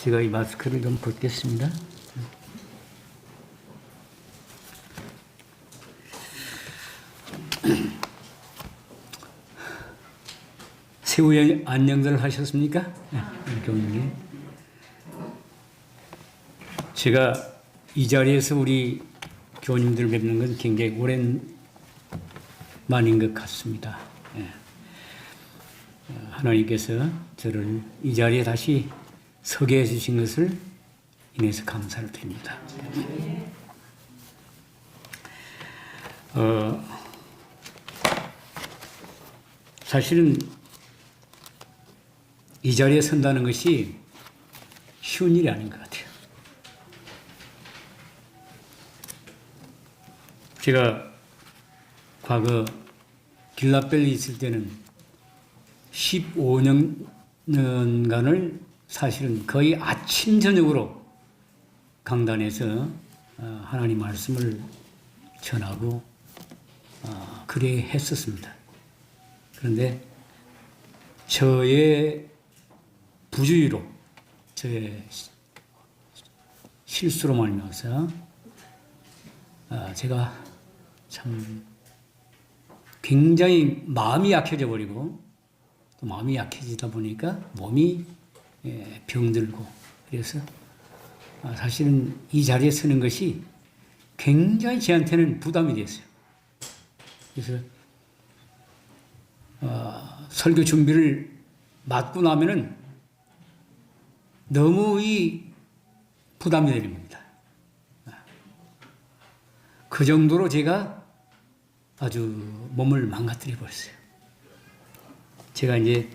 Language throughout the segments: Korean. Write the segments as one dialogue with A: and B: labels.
A: 제가 이 마스크를 좀 벗겠습니다. 새우에 안녕들 하셨습니까? 네, 교우님. 제가 이 자리에서 우리 교우님들 뵙는 건 굉장히 오랜만인 것 같습니다. 네. 하나님께서 저를 이 자리에 다시 서게 해주신 것을 인해서 감사를 드립니다. 사실은 이 자리에 선다는 것이 쉬운 일이 아닌 것 같아요. 제가 과거 길라벨리 있을 때는 15년간을 사실은 거의 아침 저녁으로 강단에서 하나님 말씀을 전하고 그래 했었습니다. 그런데 저의 부주의로, 저의 실수로 말미암아서 제가 참 굉장히 마음이 약해져 버리고 또 마음이 약해지다 보니까 몸이 병들고 그래서 사실은 이 자리에 서는 것이 굉장히 저한테는 부담이 됐어요. 그래서 설교 준비를 맡고 나면은 너무 이 부담이 됩니다. 그 정도로 제가 아주 몸을 망가뜨려 버렸어요. 제가 이제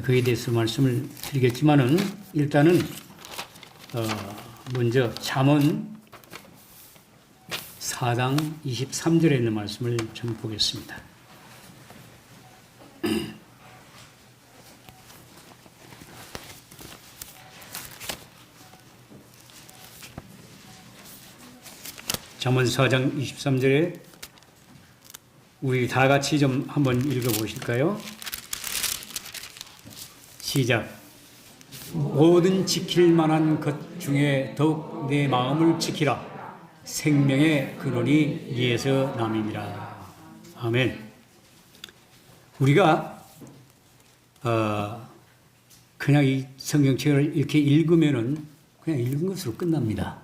A: 그에 대해서 말씀을 드리겠지만은 일단은 먼저 잠언 4장 23절에 있는 말씀을 좀 보겠습니다. 잠언 4장 23절에 우리 다 같이 좀 한번 읽어보실까요? 시작. 모든 지킬 만한 것 중에 더욱 내 마음을 지키라. 생명의 근원이 이에서 남이니라. 아멘. 우리가 그냥 이 성경책을 이렇게 읽으면은 그냥 읽은 것으로 끝납니다.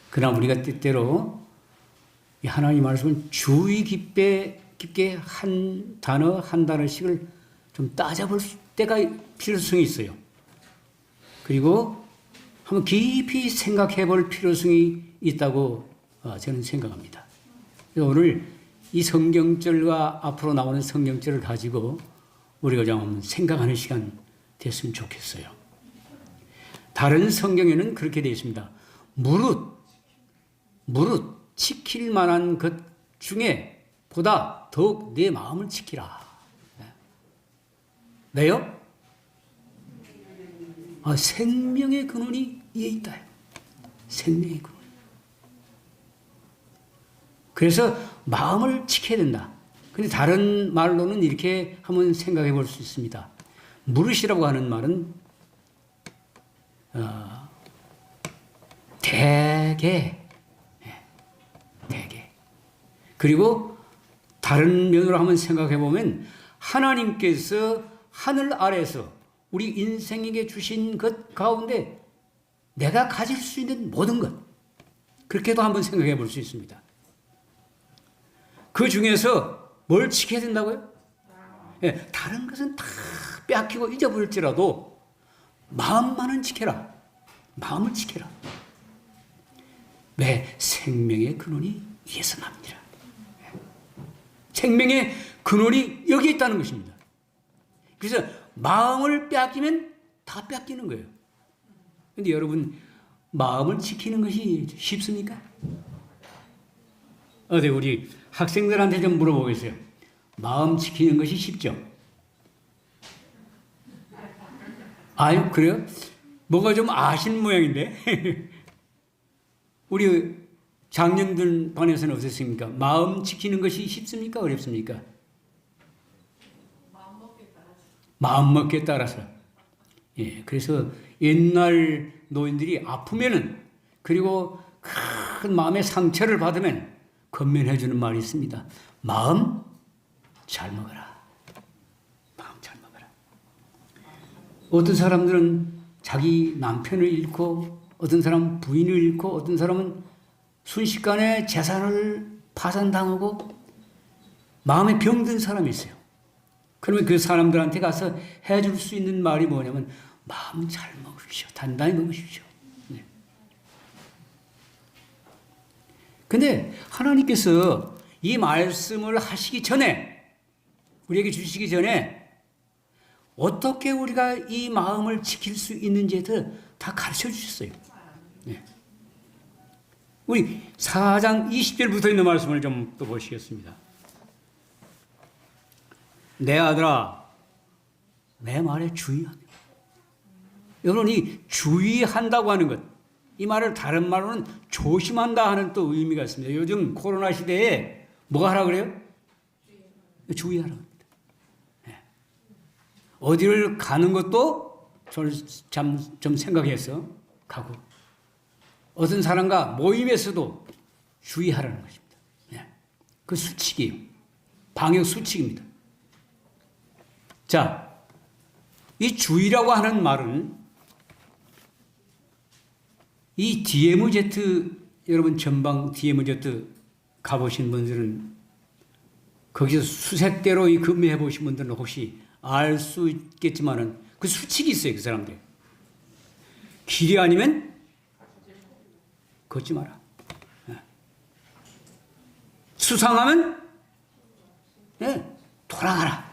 A: 그러나 우리가 때때로 이 하나님 말씀을 주의 깊게 한 단어 한 단어씩을 좀 따져볼 때가 필요성이 있어요. 그리고 한번 깊이 생각해 볼 필요성이 있다고 저는 생각합니다. 그래서 오늘 이 성경절과 앞으로 나오는 성경절을 가지고 우리가 좀 한번 생각하는 시간 됐으면 좋겠어요. 다른 성경에는 그렇게 되어 있습니다. 무릇 지킬 만한 것 중에 보다 더욱 내 마음을 지키라. 왜요? 생명의 근원이 이에 있다. 생명의 근원. 그래서 마음을 지켜야 된다. 근데 다른 말로는 이렇게 한번 생각해 볼 수 있습니다. 무릇이라고 하는 말은 대개. 그리고 다른 면으로 한번 생각해 보면 하나님께서 하늘 아래에서 우리 인생에게 주신 것 가운데 내가 가질 수 있는 모든 것, 그렇게도 한번 생각해 볼 수 있습니다. 그 중에서 뭘 지켜야 된다고요? 다른 것은 다 빼앗기고 잊어버릴지라도 마음만은 지켜라. 마음을 지켜라. 왜? 생명의 근원이 이에서 납니다. 생명의 근원이 여기 있다는 것입니다. 그래서 마음을 빼앗기면 다 빼앗기는 거예요. 그런데 여러분, 마음을 지키는 것이 쉽습니까? 어디 우리 학생들한테 좀 물어보겠어요. 마음 지키는 것이 쉽죠? 아유, 그래요? 뭔가 좀 아신 모양인데? 우리 장년들 반에서는 어떻습니까? 마음 지키는 것이 쉽습니까? 어렵습니까? 마음먹기에 따라서. 예, 그래서 옛날 노인들이 아프면은 그리고 큰 마음의 상처를 받으면 건면해 주는 말이 있습니다. 마음 잘 먹어라. 마음 잘 먹어라. 어떤 사람들은 자기 남편을 잃고 어떤 사람은 부인을 잃고 어떤 사람은 순식간에 재산을 파산당하고 마음에 병든 사람이 있어요. 그러면 그 사람들한테 가서 해줄 수 있는 말이 뭐냐면 마음 잘 먹으십시오. 단단히 먹으십시오. 네. 근데 하나님께서 이 말씀을 하시기 전에 우리에게 주시기 전에 어떻게 우리가 이 마음을 지킬 수 있는지에 대해서 다 가르쳐 주셨어요. 네. 우리 4장 20절부터 있는 말씀을 좀 또 보시겠습니다. 내 아들아, 내 말에 주의하며. 여러분, 이 주의한다고 하는 것, 이 말을 다른 말로는 조심한다 하는 또 의미가 있습니다. 요즘 코로나 시대에 뭐 하라 그래요? 주의하라 합니다. 네. 어디를 가는 것도 좀 생각해서 가고, 어떤 사람과 모임에서도 주의하라는 것입니다. 네. 그 수칙이에요. 방역 수칙입니다. 자, 이 주의라고 하는 말은 이 DMZ, 여러분 전방 DMZ 가보신 분들은 거기서 수색대로 이 근무해 보신 분들은 혹시 알 수 있겠지만은 그 수칙이 있어요, 그 사람들. 길이 아니면 걷지 마라. 수상하면 돌아가라.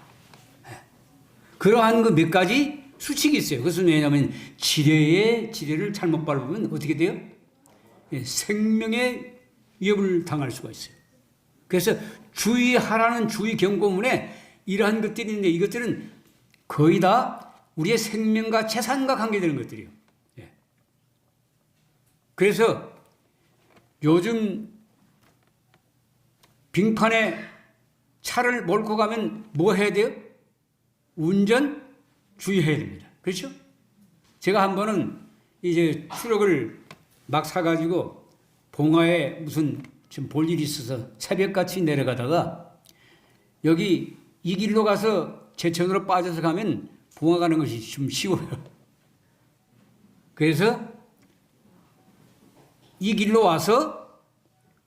A: 그러한 그 몇 가지 수칙이 있어요. 그것은 왜냐하면 지뢰를 잘못 밟으면 어떻게 돼요? 생명의 위협을 당할 수가 있어요. 그래서 주의하라는 주의 경고문에 이러한 것들이 있는데 이것들은 거의 다 우리의 생명과 재산과 관계되는 것들이에요. 그래서 요즘 빙판에 차를 몰고 가면 뭐 해야 돼요? 운전 주의해야 됩니다. 그렇죠? 제가 한 번은 이제 트럭을 막 사가지고 봉화에 무슨 좀 볼 일이 있어서 새벽같이 내려가다가 여기 이 길로 가서 제천으로 빠져서 가면 봉화 가는 것이 좀 쉬워요. 그래서 이 길로 와서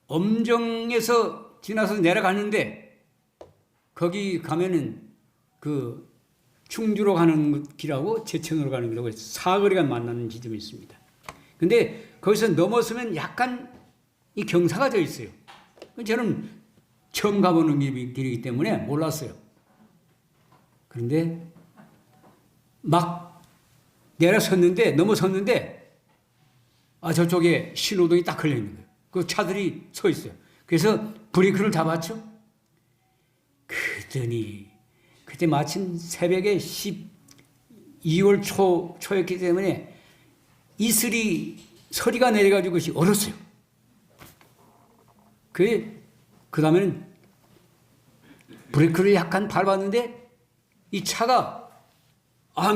A: 엄정에서 지나서 내려가는데 거기 가면은 그 충주로 가는 길하고 제천으로 가는 길하고 사거리가 만나는 지점이 있습니다. 근데 거기서 넘어서면 약간 이 경사가 져 있어요. 저는 처음 가보는 길이기 때문에 몰랐어요. 그런데 막 내려섰는데 넘어섰는데 저쪽에 신호등이 딱 걸려 있는 거예요. 그 차들이 서 있어요. 그래서 브레이크를 잡았죠. 그랬더니 그때 마침 새벽에 12월 초였기 때문에 이슬이 서리가 내려가지고 그것이 얼었어요. 그 다음에는 브레이크를 약간 밟았는데 이 차가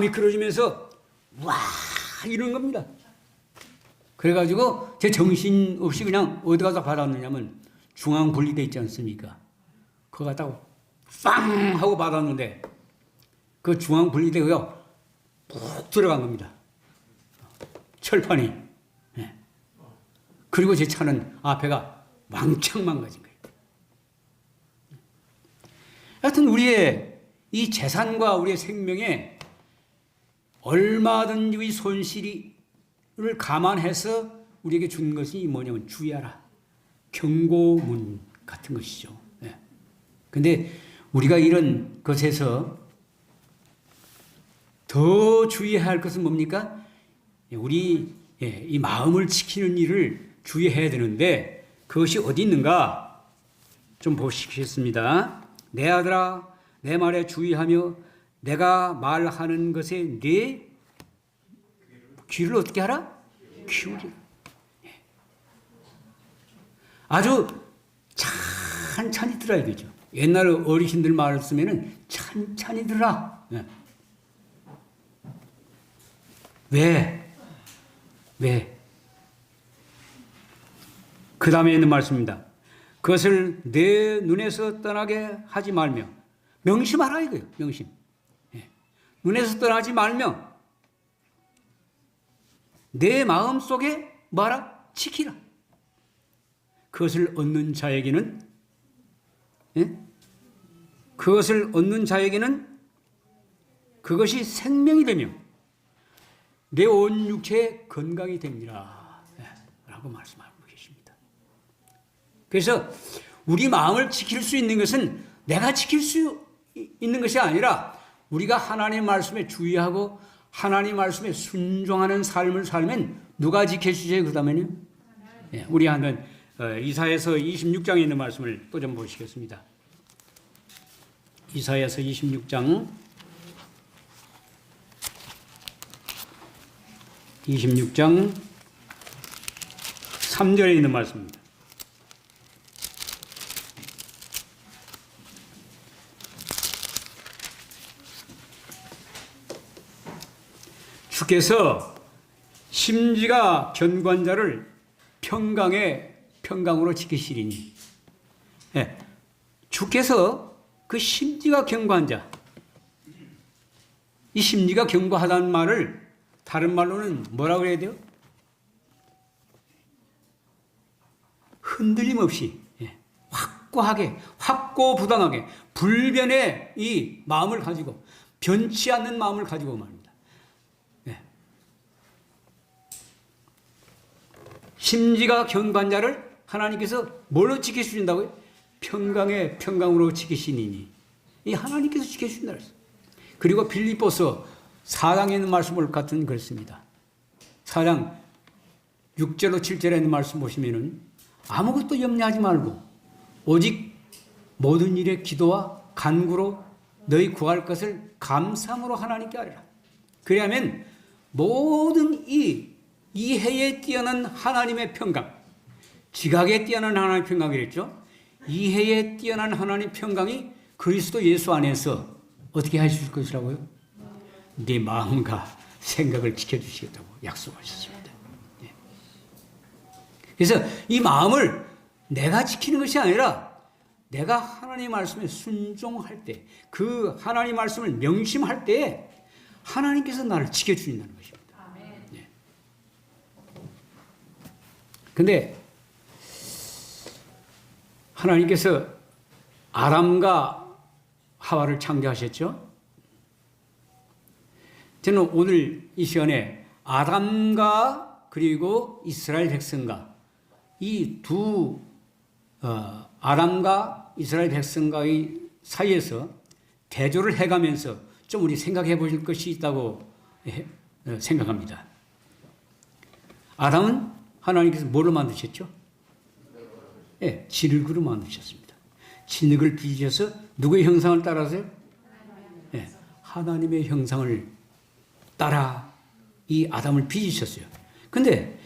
A: 미끄러지면서 와 이런 겁니다. 그래가지고 제 정신없이 그냥 어디 가서 받았느냐면 중앙분리대 있지 않습니까? 그거 갖다가 빵 하고 받았는데 그 중앙분리대가 푹 들어간 겁니다. 철판이. 네. 그리고 제 차는 앞에가 왕창 망가진 거예요. 하여튼 우리의 이 재산과 우리의 생명에 얼마든지 우리 손실을 감안해서 우리에게 준 것이 뭐냐면 주의하라. 경고문 같은 것이죠. 네. 근데 우리가 이런 것에서 더 주의해야 할 것은 뭡니까? 우리 이 마음을 지키는 일을 주의해야 되는데 그것이 어디 있는가? 좀 보시겠습니다. 내 아들아, 내 말에 주의하며 내가 말하는 것에 네 귀를 어떻게 하라? 기울이라. 아주 찬찬히 들어야 되죠. 옛날 어르신들 말을 쓰면은 찬찬히 들으라. 왜? 왜? 그 다음에 있는 말씀입니다. 그것을 내 눈에서 떠나게 하지 말며 명심하라 이거예요. 명심. 예. 눈에서 떠나지 말며 내 마음 속에 뭐하라? 지키라. 그것을 얻는 자에게는 예? 그것을 얻는 자에게는 그것이 생명이 되며 내 온 육체의 건강이 됩니다. 예. 라고 말씀하고 계십니다. 그래서 우리 마음을 지킬 수 있는 것은 내가 지킬 수 있는 것이 아니라 우리가 하나님 말씀에 주의하고 하나님 말씀에 순종하는 삶을 살면 누가 지켜주세요? 그 다음에는 예, 우리 한번 이사야서 26장에 있는 말씀을 또 좀 보시겠습니다. 이사야서 26장 3절에 있는 말씀입니다. 주께서 심지가 견고한 자를 평강으로 지키시리니. 예, 주께서 그 심지가 견고한 자, 이 심지가 견고하다는 말을 다른 말로는 뭐라고 해야 돼요? 흔들림 없이 확고하게, 확고부당하게 불변의 이 마음을 가지고 변치 않는 마음을 가지고 말입니다. 심지가 견고한 자를 하나님께서 뭘로 지켜주신다고요? 평강으로 지키시니니. 이 하나님께서 지켜주신다 그랬어요. 그리고 빌립보서 4장에 있는 말씀을 같은 그렇습니다. 4장 6절로 7절에 있는 말씀 보시면은 아무것도 염려하지 말고 오직 모든 일에 기도와 간구로 너희 구할 것을 감사함으로 하나님께 아뢰라. 그리하면 모든 이해에 뛰어난 하나님의 평강, 지각에 뛰어난 하나님의 평강이랬죠. 이해에 뛰어난 하나님의 평강이 그리스도 예수 안에서 어떻게 하실 것이라고요? 네 마음과 생각을 지켜주시겠다고 약속하셨습니다. 그래서 이 마음을 내가 지키는 것이 아니라 내가 하나님의 말씀에 순종할 때, 그 하나님의 말씀을 명심할 때 하나님께서 나를 지켜주신다는 것입니다. 그런데 하나님께서 아담과 하와를 창조하셨죠. 저는 오늘 이 시간에 아담과 그리고 이스라엘 백성과 이 두 아담과 이스라엘 백성과의 사이에서 대조를 해가면서 좀 우리 생각해 보실 것이 있다고 생각합니다. 아담은 하나님께서 뭐로 만드셨죠? 예, 진흙으로 만드셨습니다. 진흙을 빚으셔서 누구의 형상을 따라서요? 예, 하나님의 형상을 따라 이 아담을 빚으셨어요. 근데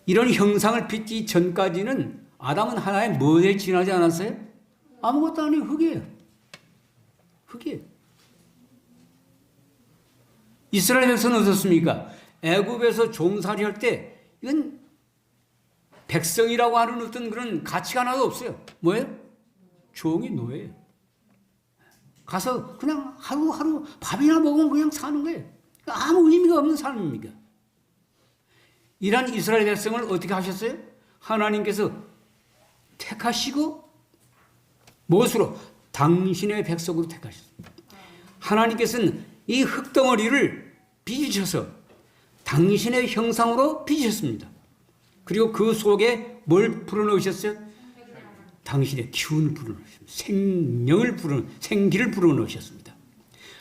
A: 이런 형상을 빚기 전까지는 아담은 하나의 뭐에 지나지 않았어요? 아무것도 아니에요. 흙이에요. 흙이에요. 이스라엘 백성은 어떻습니까? 애굽에서 종살이 할 때 이건 백성이라고 하는 어떤 그런 가치가 하나도 없어요. 뭐예요? 종이 노예예요. 가서 그냥 하루하루 밥이나 먹으면 그냥 사는 거예요. 아무 의미가 없는 삶입니다. 이런 이스라엘 백성을 어떻게 하셨어요? 하나님께서 택하시고 무엇으로? 당신의 백성으로 택하셨습니다. 하나님께서는 이 흙덩어리를 빚으셔서 당신의 형상으로 빚으셨습니다. 그리고 그 속에 뭘 불어넣으셨어요? 당신의 기운을 불어넣으셨습니다. 생기를 불어넣으셨습니다.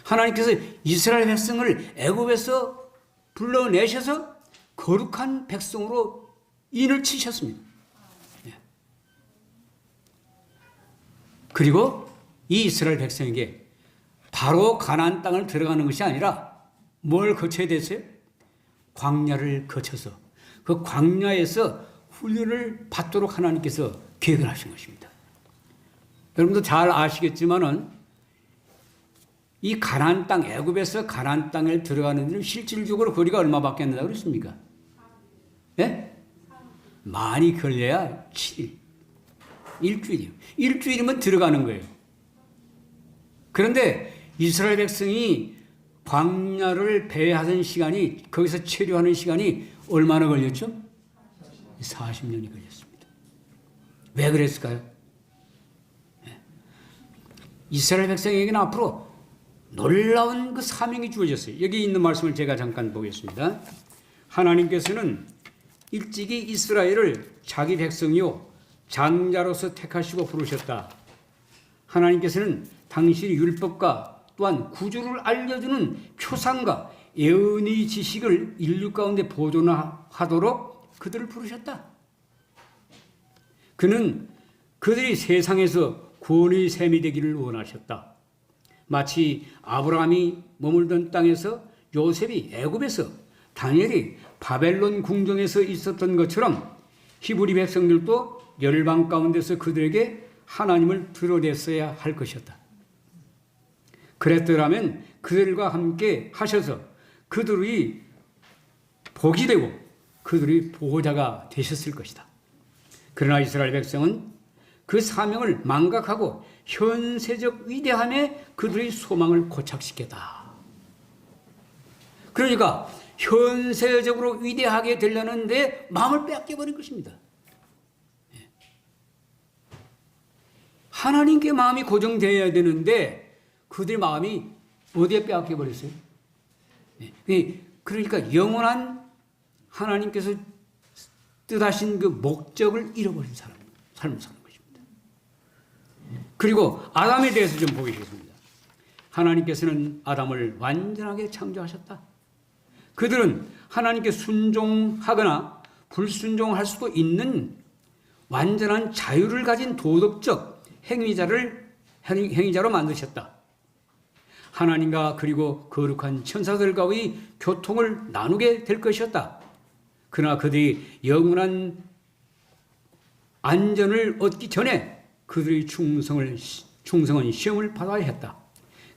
A: 하나님께서 이스라엘 백성을 애굽에서 불러내셔서 거룩한 백성으로 인을 치셨습니다. 그리고 이 이스라엘 백성에게 바로 가나안 땅을 들어가는 것이 아니라 뭘 거쳐야 됐어요? 광야를 거쳐서 그 광야에서 훈련을 받도록 하나님께서 계획을 하신 것입니다. 여러분도 잘 아시겠지만은 이 가나안 땅, 애굽에서 가나안 땅에 들어가는 데는 실질적으로 거리가 얼마밖에 안 된다고 그랬습니까? 예? 많이 걸려야 7일. 일주일이요. 일주일이면 들어가는 거예요. 그런데 이스라엘 백성이 광야를 배회하던 시간이, 거기서 체류하는 시간이 얼마나 걸렸죠? 40년이 걸렸습니다. 왜 그랬을까요? 이스라엘 백성에게는 앞으로 놀라운 그 사명이 주어졌어요. 여기 있는 말씀을 제가 잠깐 보겠습니다. 하나님께서는 일찍이 이스라엘을 자기 백성이요 장자로서 택하시고 부르셨다. 하나님께서는 당신의 율법과 또한 구주를 알려주는 표상과 예언의 지식을 인류 가운데 보존하도록 그들을 부르셨다. 그는 그들이 세상에서 구원의 셈이 되기를 원하셨다. 마치 아브라함이 머물던 땅에서 요셉이 애굽에서 다니엘이 바벨론 궁정에서 있었던 것처럼 히브리 백성들도 열방 가운데서 그들에게 하나님을 드러냈어야 할 것이었다. 그랬더라면 그들과 함께 하셔서 그들이 복이 되고 그들이 보호자가 되셨을 것이다. 그러나 이스라엘 백성은 그 사명을 망각하고 현세적 위대함에 그들의 소망을 고착시켰다. 그러니까 현세적으로 위대하게 되려는데 마음을 빼앗겨버린 것입니다. 하나님께 마음이 고정되어야 되는데 그들의 마음이 어디에 빼앗겨버렸어요? 그러니까 영원한 하나님께서 뜻하신 그 목적을 잃어버린 삶을 사는 것입니다. 그리고 아담에 대해서 좀 보겠습니다. 하나님께서는 아담을 완전하게 창조하셨다. 그들은 하나님께 순종하거나 불순종할 수도 있는 완전한 자유를 가진 도덕적 행위자로 만드셨다. 하나님과 그리고 거룩한 천사들과의 교통을 나누게 될 것이었다. 그러나 그들이 영원한 안전을 얻기 전에 그들의 충성은 시험을 받아야 했다.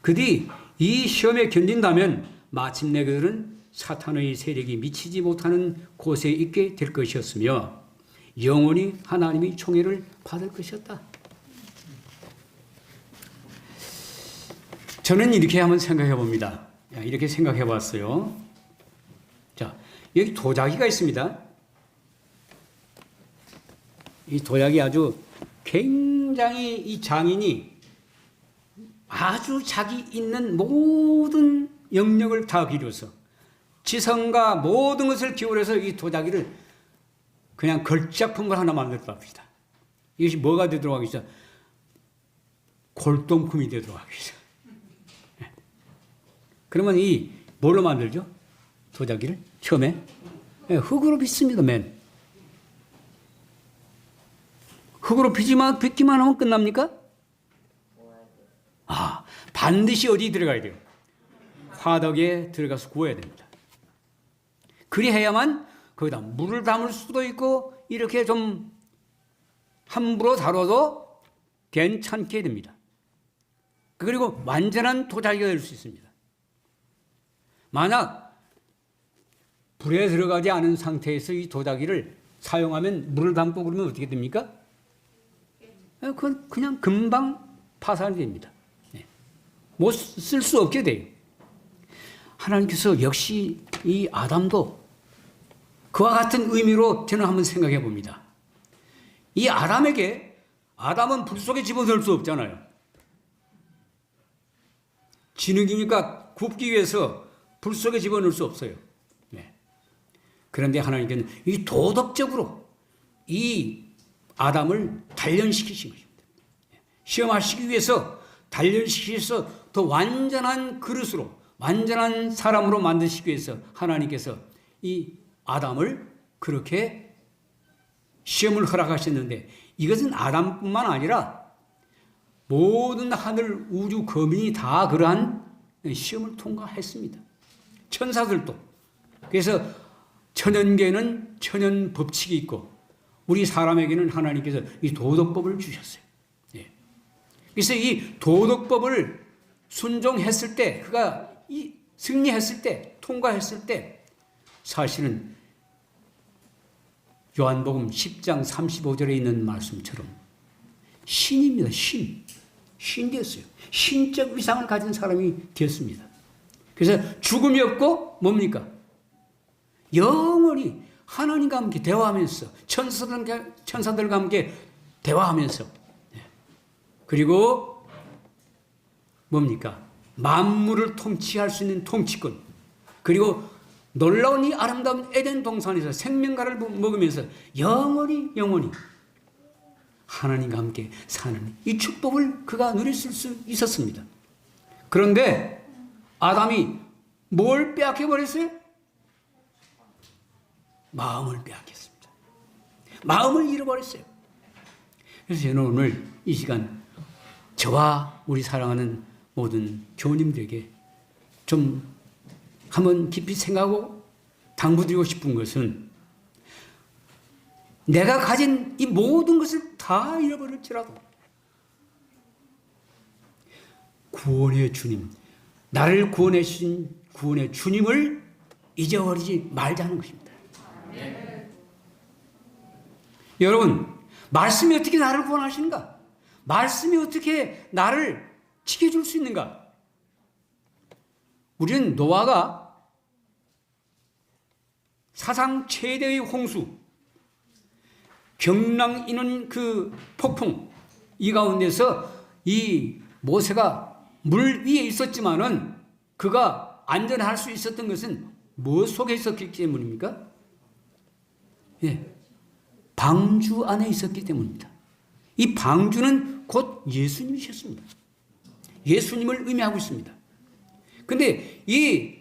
A: 그들이 이 시험에 견딘다면 마침내 그들은 사탄의 세력이 미치지 못하는 곳에 있게 될 것이었으며 영원히 하나님의 총애를 받을 것이었다. 저는 이렇게 한번 생각해 봅니다. 이렇게 생각해 봤어요. 자, 여기 도자기가 있습니다. 이 도자기 아주 굉장히 이 장인이 아주 자기 있는 모든 영역을 다 기울여서 지성과 모든 것을 기울여서 이 도자기를 그냥 걸작품을 하나 만들었다 합시다. 이것이 뭐가 되도록 하겠어? 골동품이 되도록 하겠어. 그러면 이 뭘로 만들죠? 도자기를 처음에 흙으로 빚습니다. 맨 흙으로 빚기만 하면 끝납니까? 반드시 어디 들어가야 돼요? 화덕에 들어가서 구워야 됩니다. 그리해야만 거기다 물을 담을 수도 있고 이렇게 좀 함부로 다뤄도 괜찮게 됩니다. 그리고 완전한 도자기가 될 수 있습니다. 만약 불에 들어가지 않은 상태에서 이 도자기를 사용하면 물을 담고 그러면 어떻게 됩니까? 그건 그냥 금방 파산이 됩니다. 못 쓸 수 없게 돼요. 하나님께서 역시 이 아담도 그와 같은 의미로 저는 한번 생각해 봅니다. 이 아담은 불 속에 집어넣을 수 없잖아요. 진흙이니까 굽기 위해서 불 속에 집어넣을 수 없어요. 그런데 하나님께는 이 도덕적으로 이 아담을 단련시키신 것입니다. 시험하시기 위해서 단련시키셔서 더 완전한 그릇으로 완전한 사람으로 만드시기 위해서 하나님께서 이 아담을 그렇게 시험을 허락하셨는데 이것은 아담뿐만 아니라 모든 하늘 우주 거민이 다 그러한 시험을 통과했습니다. 천사들도. 그래서 천연계는 천연 법칙이 있고 우리 사람에게는 하나님께서 이 도덕법을 주셨어요. 그래서 이 도덕법을 순종했을 때, 그가 승리했을 때, 통과했을 때, 사실은 요한복음 10장 35절에 있는 말씀처럼 신입니다. 신 되었어요. 신적 위상을 가진 사람이 되었습니다. 그래서 죽음이 없고 뭡니까? 영원히 하나님과 함께 대화하면서 천사들과 함께 대화하면서, 그리고 뭡니까? 만물을 통치할 수 있는 통치권, 그리고 놀라운 이 아름다운 에덴 동산에서 생명과를 먹으면서 영원히 하나님과 함께 사는 이 축복을 그가 누렸을 수 있었습니다. 그런데 아담이 뭘 빼앗겨버렸어요? 마음을 빼앗겼습니다. 마음을 잃어버렸어요. 그래서 저는 오늘 이 시간 저와 우리 사랑하는 모든 교우님들에게 좀 한번 깊이 생각하고 당부드리고 싶은 것은, 내가 가진 이 모든 것을 다 잃어버릴지라도 구원의 주님, 나를 구원해 주신 구원의 주님을 잊어버리지 말자는 것입니다. 여러분, 말씀이 어떻게 나를 구원하시는가? 말씀이 어떻게 나를 지켜줄 수 있는가? 우리는 노아가 사상 최대의 홍수, 경랑 이는 그 폭풍, 이 가운데서 이 모세가 물 위에 있었지만은 그가 안전할 수 있었던 것은 뭐 속에 있었기 때문입니까? 예, 방주 안에 있었기 때문입니다. 이 방주는 곧 예수님이셨습니다. 예수님을 의미하고 있습니다. 근데 이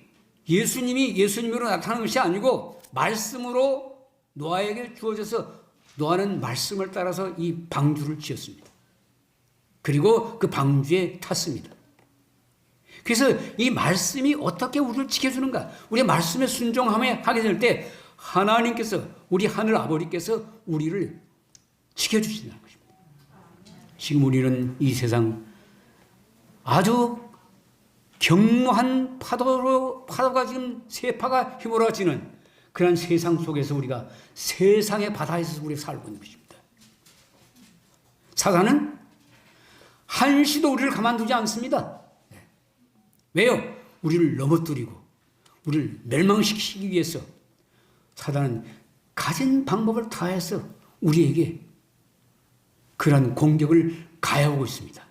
A: 예수님이 예수님으로 나타나는 것이 아니고 말씀으로 노아에게 주어져서 노아는 말씀을 따라서 이 방주를 지었습니다. 그리고 그 방주에 탔습니다. 그래서 이 말씀이 어떻게 우리를 지켜주는가? 우리의 말씀에 순종하게 될 때 하나님께서, 우리 하늘 아버지께서 우리를 지켜주신다는 것입니다. 지금 우리는 이 세상 아주 경무한 파도가 지금 세파가 휘몰아치는 그런 세상 속에서 우리가 세상의 바다에서 우리가 살고 있는 것입니다. 사단은 한시도 우리를 가만두지 않습니다. 왜요? 우리를 넘어뜨리고 우리를 멸망시키기 위해서 사단은 가진 방법을 다해서 우리에게 그런 공격을 가해오고 있습니다.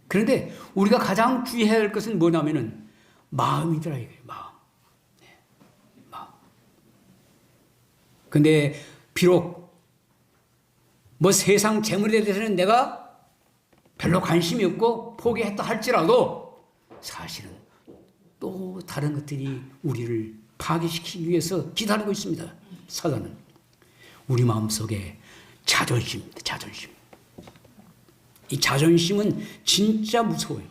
A: 그런데 우리가 가장 주의해야 할 것은 뭐냐면은 마음이더라 이거예요. 마음. 마음. 근데 비록 뭐 세상 재물에 대해서는 내가 별로 관심이 없고 포기했다 할지라도 사실은 또 다른 것들이 우리를 파괴시키기 위해서 기다리고 있습니다. 사단은. 우리 마음속에 자존심입니다. 자존심. 이 자존심은 진짜 무서워요.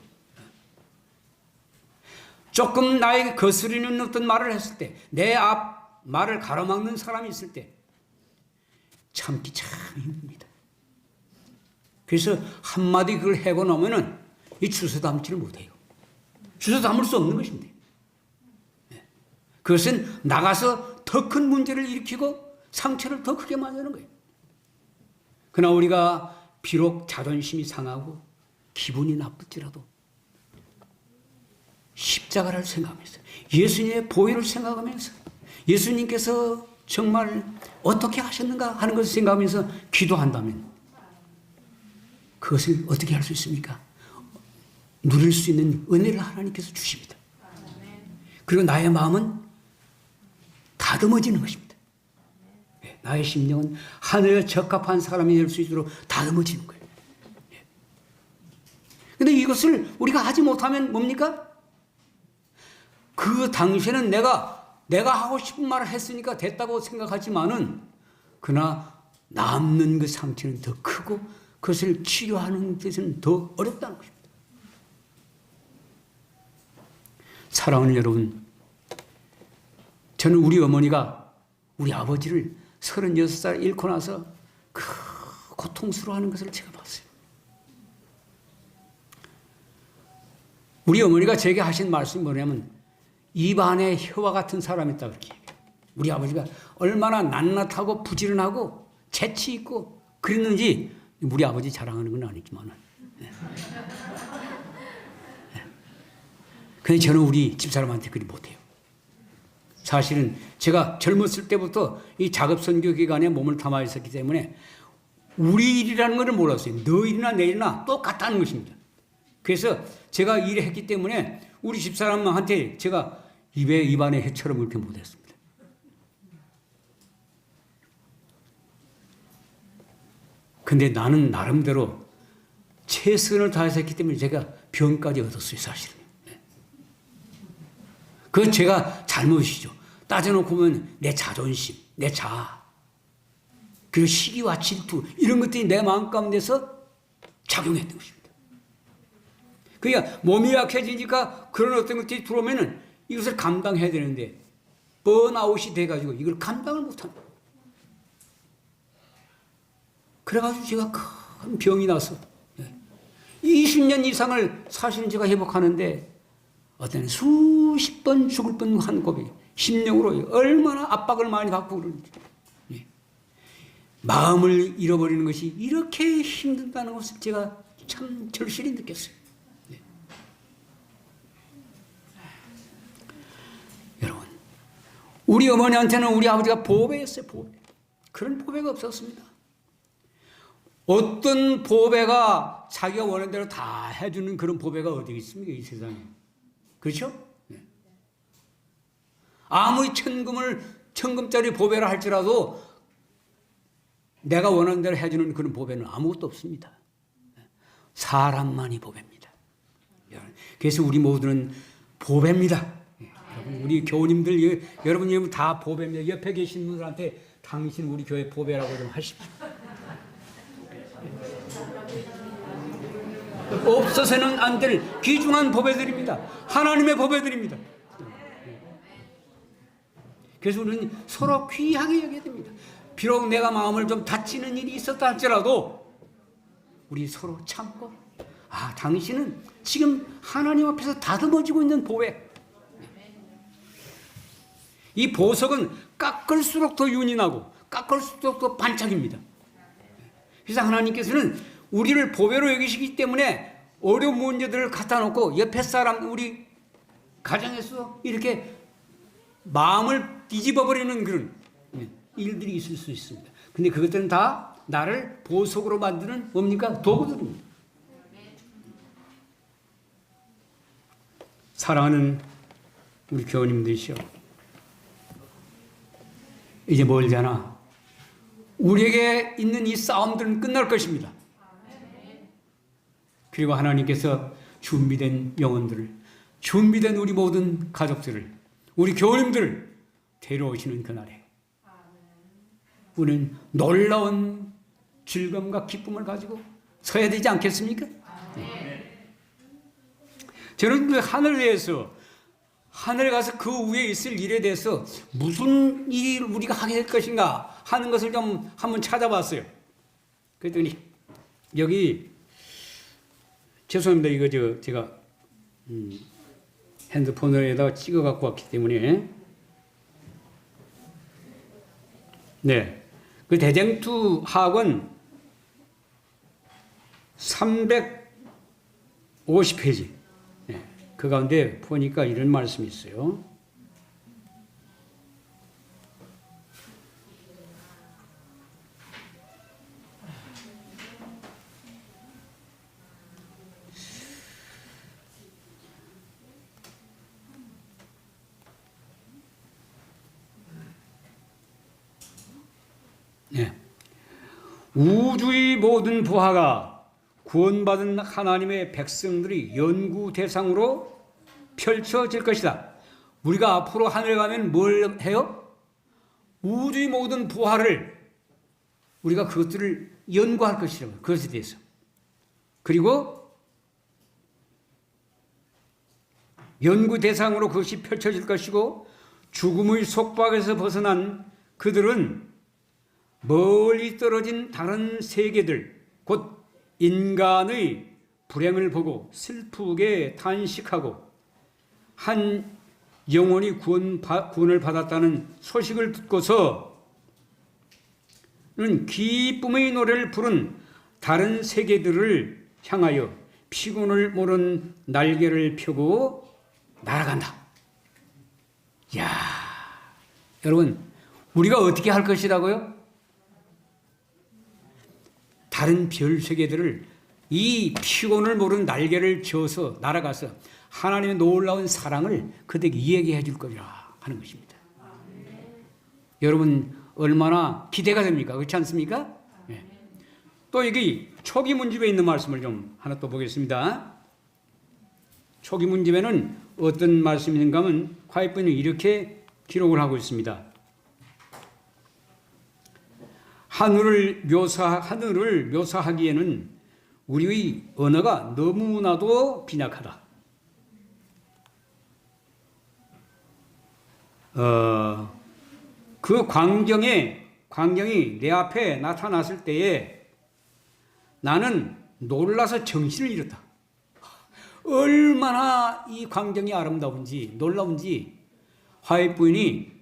A: 조금 나에게 거스르는 어떤 말을 했을 때, 내 앞 말을 가로막는 사람이 있을 때 참기 참 힘듭니다. 그래서 한마디 그걸 해고 나면은 이 주워 담지를 못해요. 주워 담을 수 없는 것입니다. 그것은 나가서 더 큰 문제를 일으키고 상처를 더 크게 만드는 거예요. 그러나 우리가 비록 자존심이 상하고 기분이 나쁠지라도 십자가를 생각하면서 예수님의 보혈을 생각하면서 예수님께서 정말 어떻게 하셨는가 하는 것을 생각하면서 기도한다면 그것을 어떻게 할 수 있습니까? 누릴 수 있는 은혜를 하나님께서 주십니다. 그리고 나의 마음은 다듬어지는 것입니다. 나의 심령은 하늘에 적합한 사람이 될 수 있도록 다듬어지는 거예요. 그런데 이것을 우리가 하지 못하면 뭡니까? 그 당시에는 내가 하고 싶은 말을 했으니까 됐다고 생각하지만은 그러나 남는 그 상처는 더 크고 그것을 치료하는 것은 더 어렵다는 것입니다. 사랑하는 여러분, 저는 우리 어머니가 우리 아버지를 36살 잃고 나서 그 고통스러워하는 것을 제가 봤어요. 우리 어머니가 제게 하신 말씀이 뭐냐면 입안에 혀와 같은 사람이 있다 그렇게 얘기해요. 우리 아버지가 얼마나 낱낱하고 부지런하고 재치 있고 그랬는지 우리 아버지 자랑하는 건 아니지만 근데 저는 우리 집사람한테 그리 못해요. 사실은 제가 젊었을 때부터 이 작업선교 기간에 몸을 담아 있었기 때문에 우리 일이라는 것을 몰랐어요. 너 일이나 내 일이나 똑같다는 것입니다. 그래서 제가 일을 했기 때문에 우리 집사람한테 제가 입안에 해처럼 그렇게 못했습니다. 근데 나는 나름대로 최선을 다해서 했기 때문에 제가 병까지 얻었어요, 사실은. 그건 제가 잘못이죠. 따져놓고 보면 내 자존심, 내 자아, 그리고 시기와 질투 이런 것들이 내 마음 가운데서 작용했던 것입니다. 그러니까 몸이 약해지니까 그런 어떤 것들이 들어오면은 이것을 감당해야 되는데 번아웃이 돼가지고 이걸 감당을 못합니다. 그래가지고 제가 큰 병이 나서 20년 이상을 사실은 제가 회복하는데 어떤 수십 번 죽을 뻔한 고백, 심령으로 얼마나 압박을 많이 받고 그러는지. 마음을 잃어버리는 것이 이렇게 힘든다는 것을 제가 참 절실히 느꼈어요. 여러분, 우리 어머니한테는 우리 아버지가 보배였어요, 보배. 그런 보배가 없었습니다. 어떤 보배가 자기가 원하는 대로 다 해주는 그런 보배가 어디 있습니까, 이 세상에. 그렇죠? 네. 아무리 천금짜리 보배라 할지라도 내가 원하는 대로 해주는 그런 보배는 아무것도 없습니다. 사람만이 보배입니다. 그래서 우리 모두는 보배입니다. 우리 교우님들, 여러분 다 보배입니다. 옆에 계신 분들한테 당신 우리 교회 보배라고 좀 하십시오. 없어서는 안 될 귀중한 보배들입니다. 하나님의 보배들입니다. 그래서 우리는 서로 귀하게 여겨야 됩니다. 비록 내가 마음을 좀 다치는 일이 있었다 할지라도 우리 서로 참고 당신은 지금 하나님 앞에서 다듬어지고 있는 보배. 이 보석은 깎을수록 더 윤이 나고 깎을수록 더 반짝입니다. 그래서 하나님께서는 우리를 보배로 여기시기 때문에 어려운 문제들을 갖다 놓고 옆에 사람 우리 가정에서 이렇게 마음을 뒤집어 버리는 그런 일들이 있을 수 있습니다. 근데 그것들은 다 나를 보석으로 만드는 뭡니까? 도구들입니다. 사랑하는 우리 교우님들이시여, 이제 멀잖아. 우리에게 있는 이 싸움들은 끝날 것입니다. 그리고 하나님께서 준비된 영혼들을, 준비된 우리 모든 가족들을, 우리 교우님들을 데려오시는 그날에 우리는 놀라운 즐거움과 기쁨을 가지고 서야 되지 않겠습니까? 저는 그 하늘에서 하늘에 가서 그 위에 있을 일에 대해서 무슨 일을 우리가 하게 될 것인가 하는 것을 좀 한번 찾아봤어요. 그랬더니 여기 죄송합니다. 이거 제가 핸드폰에다가 찍어 갖고 왔기 때문에 네. 그 대쟁투 학원 350페이지. 네. 그 가운데 보니까 이런 말씀이 있어요. 네. 우주의 모든 부하가 구원받은 하나님의 백성들이 연구 대상으로 펼쳐질 것이다. 우리가 앞으로 하늘에 가면 뭘 해요? 우주의 모든 부하를 우리가 그것들을 연구할 것이라고, 그것에 대해서. 그리고 연구 대상으로 그것이 펼쳐질 것이고, 죽음의 속박에서 벗어난 그들은 멀리 떨어진 다른 세계들, 곧 인간의 불행을 보고 슬프게 탄식하고 한 영혼이 구원을 받았다는 소식을 듣고서는 기쁨의 노래를 부른 다른 세계들을 향하여 피곤을 모른 날개를 펴고 날아간다. 야, 여러분, 우리가 어떻게 할 것이라고요? 다른 별 세계들을 이 피곤을 모른 날개를 쥐어서 날아가서 하나님의 놀라운 사랑을 그들에게 이야기해 줄 거리라 하는 것입니다. 여러분, 얼마나 기대가 됩니까? 그렇지 않습니까? 네. 또 여기 초기 문집에 있는 말씀을 좀 하나 또 보겠습니다. 초기 문집에는 어떤 말씀이 있는가 하면 화이프는 이렇게 기록을 하고 있습니다. 하늘을 묘사하기에는 우리의 언어가 너무나도 빈약하다. 그 광경이 내 앞에 나타났을 때에 나는 놀라서 정신을 잃었다. 얼마나 이 광경이 아름다운지 놀라운지 화이트 부인이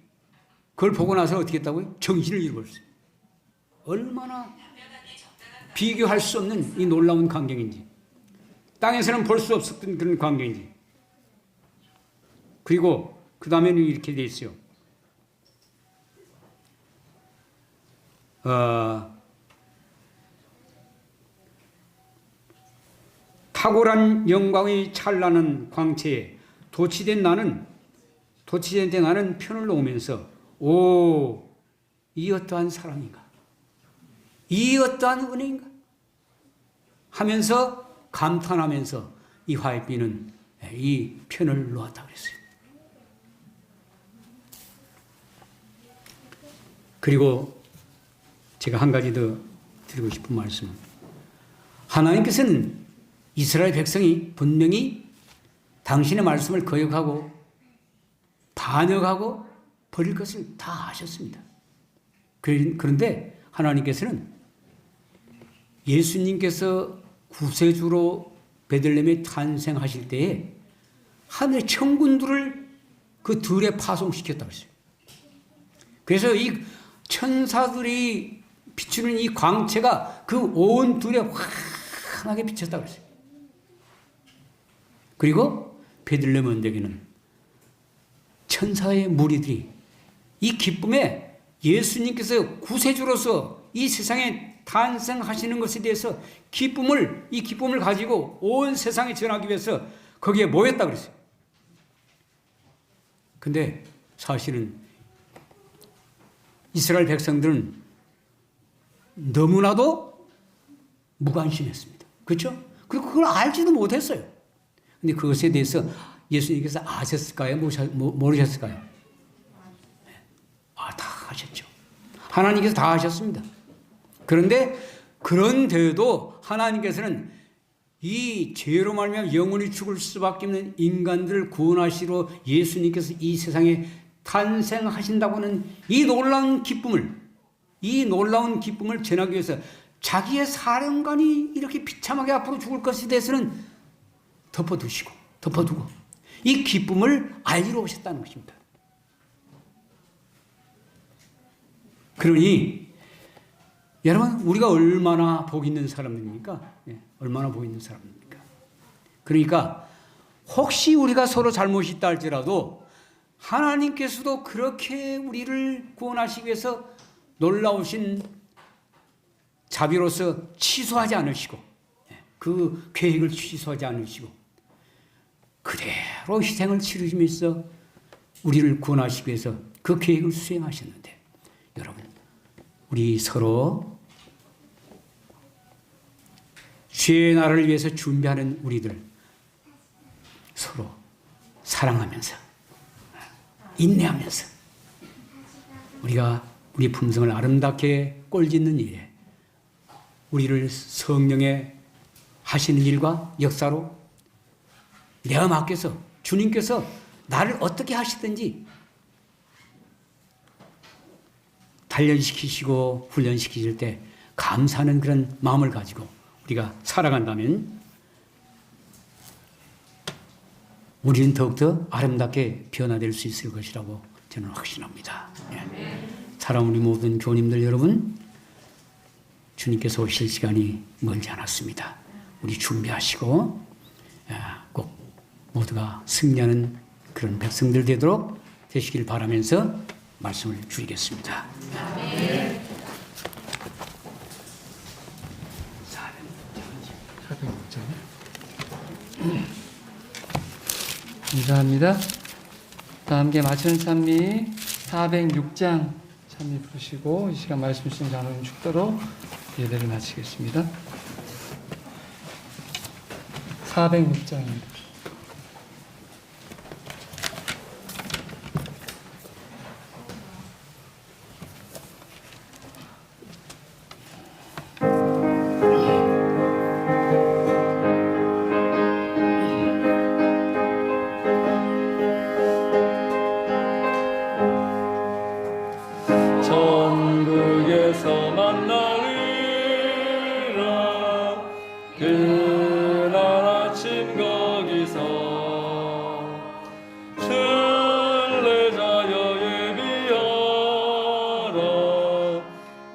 A: 그걸 보고 나서 어떻게 했다고요? 정신을 잃어버렸어요. 얼마나 비교할 수 없는 이 놀라운 광경인지, 땅에서는 볼 수 없었던 그런 광경인지. 그리고 그 다음에는 이렇게 되어 있어요. 탁월한 영광의 찬란한 광채에 도취된 나는 편을 놓으면서 이 어떠한 사랑인가, 이 어떠한 은혜인가 하면서 감탄하면서 이 화이트비는 이 편을 놓았다고 그랬어요. 그리고 제가 한 가지 더 드리고 싶은 말씀은, 하나님께서는 이스라엘 백성이 분명히 당신의 말씀을 거역하고 반역하고 버릴 것을 다 아셨습니다. 그런데 하나님께서는 예수님께서 구세주로 베들레헴에 탄생하실 때에 하늘의 천군들을 그 들에 파송시켰다고 했어요. 그래서 이 천사들이 비추는 이 광채가 그 온 들에 환하게 비쳤다고 했어요. 그리고 베들레헴 언덕에는 천사의 무리들이 이 기쁨에 예수님께서 구세주로서 이 세상에 탄생하시는 것에 대해서 이 기쁨을 가지고 온 세상에 전하기 위해서 거기에 모였다고 그랬어요. 근데 사실은 이스라엘 백성들은 너무나도 무관심했습니다. 그렇죠? 그리고 그걸 알지도 못했어요. 근데 그것에 대해서 예수님께서 아셨을까요? 모르셨을까요? 다 아셨죠. 하나님께서 다 아셨습니다. 그런데도 하나님께서는 이 죄로 말미암아 영원히 죽을 수밖에 없는 인간들을 구원하시러 예수님께서 이 세상에 탄생하신다고는 이 놀라운 기쁨을 전하기 위해서 자기의 사령관이 이렇게 비참하게 앞으로 죽을 것에 대해서는 덮어두고 이 기쁨을 알리러 오셨다는 것입니다. 그러니 여러분, 우리가 얼마나 복 있는 사람입니까? 얼마나 복 있는 사람입니까? 그러니까 혹시 우리가 서로 잘못이 있다 할지라도 하나님께서도 그렇게 우리를 구원하시기 위해서 놀라우신 자비로서 취소하지 않으시고, 그 계획을 취소하지 않으시고 그대로 희생을 치르시면서 우리를 구원하시기 위해서 그 계획을 수행하셨는데, 여러분, 우리 서로 죄의 날을 위해서 준비하는 우리들 서로 사랑하면서 인내하면서 우리 품성을 아름답게 꼴짓는 일에 우리를 성령의 하시는 일과 역사로 내가 맡겨서 주님께서 나를 어떻게 하시든지 단련시키시고 훈련시키실 때 감사하는 그런 마음을 가지고 우리가 살아간다면 우리는 더욱더 아름답게 변화될 수 있을 것이라고 저는 확신합니다. 예. 사랑 우리 모든 교우님들 여러분, 주님께서 오실 시간이 멀지 않았습니다. 우리 준비하시고 꼭 모두가 승리하는 그런 백성들 되시길 바라면서 말씀을 드리겠습니다. 네.
B: 406장. 감사합니다. 다 함께 마치는 찬미 406장 찬미 부르시고 이 시간 말씀 주신 장로님 축도로 예배를 마치겠습니다. 406장입니다.
C: 천국에서 만나리라 그날 아침 거기서 순례자여 예비하라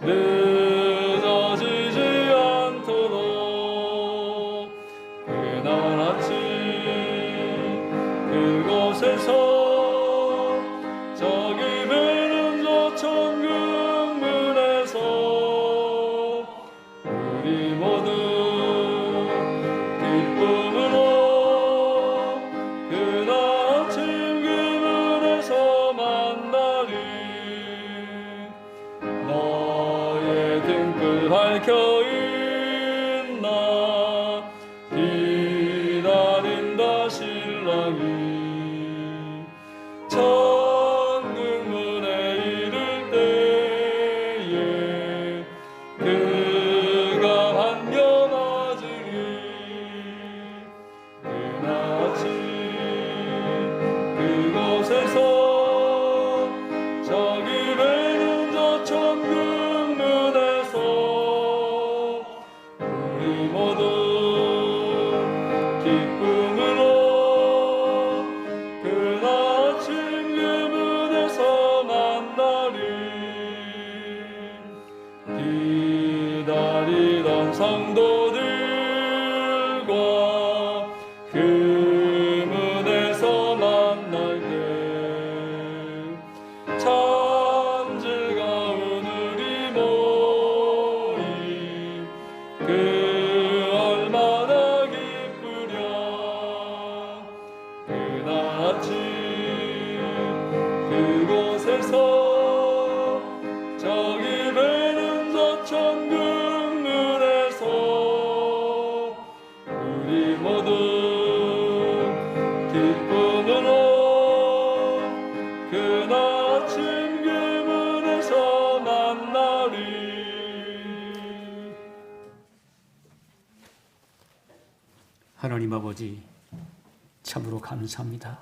C: 늦어지지 않도록 그날 아침 그곳에서 저기 베는 저 천국문에서 우리 모두 기쁨으로 그날 아침 그 문에서 만나리 너의 등불 밝혀 있나 기다린다 신랑이 천국문에 이를 때에 그가 반겨 맞으리 그날 아침 그곳에서 저기 베는 저 천국문에서 우리 모두 기쁨으로 그날 아침 그 문에서 만나리 기다리던 성도들과 그 문에서 만날 때 참 즐거운 우리 모임 그 얼마나 기쁘랴 그날 아침 그곳에서 저기 베는 저 천국문에서 우리 모두 기쁨으로 그날 아침 그 문에서 만나리
A: 하나님 아버지 참으로 감사합니다.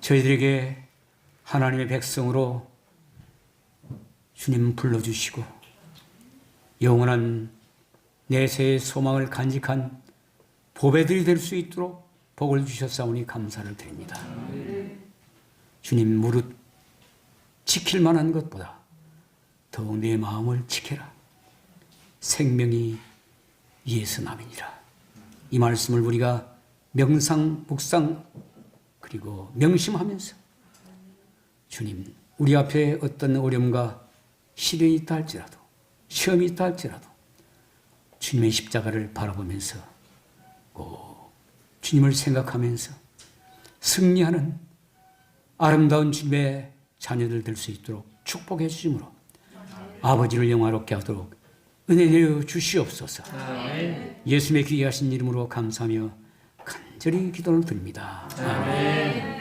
A: 저희들에게 하나님의 백성으로 주님 불러주시고 영원한 내세의 소망을 간직한 보배들이 될 수 있도록 복을 주셨사오니 감사를 드립니다. 주님 무릇 지킬 만한 것보다 더욱 내 마음을 지켜라. 생명이 예수 남이니라. 이 말씀을 우리가 명상, 묵상 그리고 명심하면서 주님 우리 앞에 어떤 어려움과 시련이 있다 할지라도 시험이 있다 할지라도 주님의 십자가를 바라보면서 꼭 주님을 생각하면서 승리하는 아름다운 주님의 자녀들 될 수 있도록 축복해 주심으로 아버지를 영화롭게 하도록 은혜 내려 주시옵소서. 예수님의 귀하신 이름으로 감사하며 간절히 기도를 드립니다. 아멘.